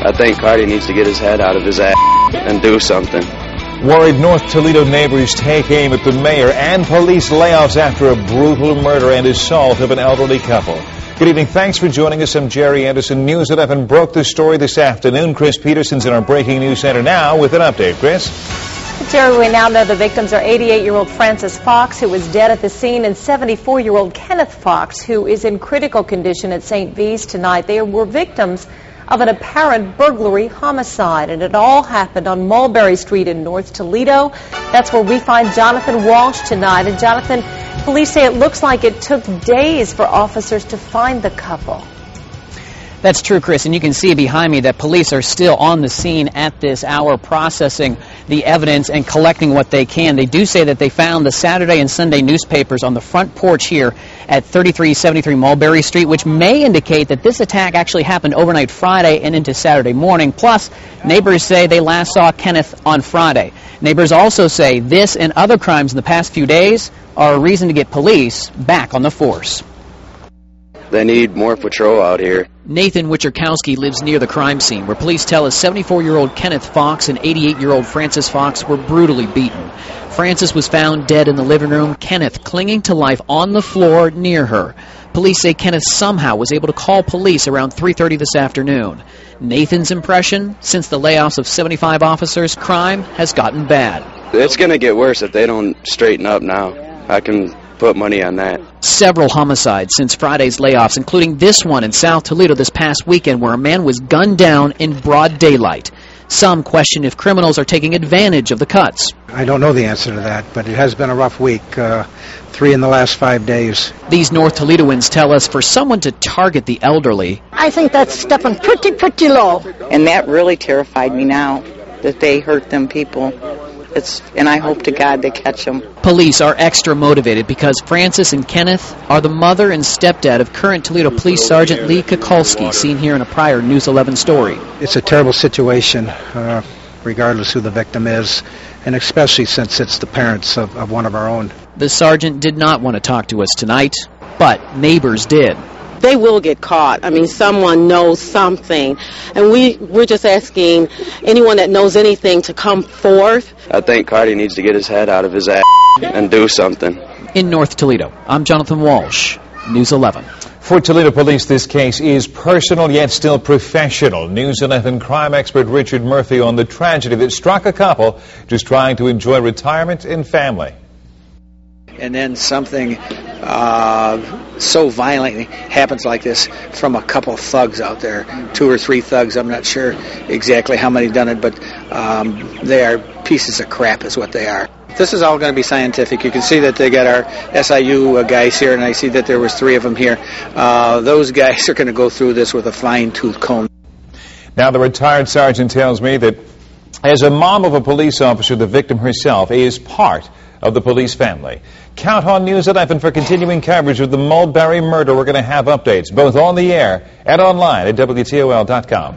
I think Cardi needs to get his head out of his ass and do something. Worried North Toledo neighbors take aim at the mayor and police layoffs after a brutal murder and assault of an elderly couple. Good evening. Thanks for joining us. I'm Jerry Anderson. News 11 broke the story this afternoon. Chris Peterson's in our breaking news center now with an update. Chris? Jerry, we now know the victims are 88-year-old Francis Fox, who was dead at the scene, and 74-year-old Kenneth Fox, who is in critical condition at St. V's tonight. They were victims of an apparent burglary homicide, and it all happened on Mulberry Street in North Toledo. That's where we find Jonathan Walsh tonight. And Jonathan, police say it looks like it took days for officers to find the couple. That's true, Chris, and you can see behind me that police are still on the scene at this hour processing the evidence and collecting what they can. They do say that they found the Saturday and Sunday newspapers on the front porch here at 3373 Mulberry Street, which may indicate that this attack actually happened overnight Friday and into Saturday morning. Plus, neighbors say they last saw Kenneth on Friday. Neighbors also say this and other crimes in the past few days are a reason to get police back on the force. They need more patrol out here. Nathan Wichurkowski lives near the crime scene, where police tell us 74-year-old Kenneth Fox and 88-year-old Francis Fox were brutally beaten. Francis was found dead in the living room, Kenneth clinging to life on the floor near her. Police say Kenneth somehow was able to call police around 3:30 this afternoon. Nathan's impression, since the layoffs of 75 officers, crime has gotten bad. It's going to get worse if they don't straighten up now. I can put money on that. Several homicides since Friday's layoffs, including this one in South Toledo this past weekend, where a man was gunned down in broad daylight. Some question if criminals are taking advantage of the cuts. I don't know the answer to that, but it has been a rough week. 3 in the last 5 days. These North Toledoans tell us for someone to target the elderly, I think that's stepping pretty low. And that really terrified me now, that they hurt them people. And I hope to God they catch them. Police are extra motivated because Francis and Kenneth are the mother and stepdad of current Toledo Police Sergeant Lee Kukulski, seen here in a prior News 11 story. It's a terrible situation, regardless who the victim is, and especially since it's the parents of one of our own. The sergeant did not want to talk to us tonight, but neighbors did. They will get caught. I mean, someone knows something. And we're just asking anyone that knows anything to come forth. I think Cardi needs to get his head out of his ass and do something. In North Toledo, I'm Jonathan Walsh, News 11. For Toledo Police, this case is personal yet still professional. News 11 crime expert Richard Murphy on the tragedy that struck a couple just trying to enjoy retirement and family. And then something so violent happens like this from a couple of thugs out there, 2 or 3 thugs. I'm not sure exactly how many done it, but they are pieces of crap is what they are. This is all going to be scientific. You can see that they got our SIU guys here, and I see that there was 3 of them here. Those guys are going to go through this with a fine-tooth comb. Now, the retired sergeant tells me that as a mom of a police officer, the victim herself is part of the police family. Count on News 11 for continuing coverage of the Mulberry murder. We're going to have updates both on the air and online at WTOL.com.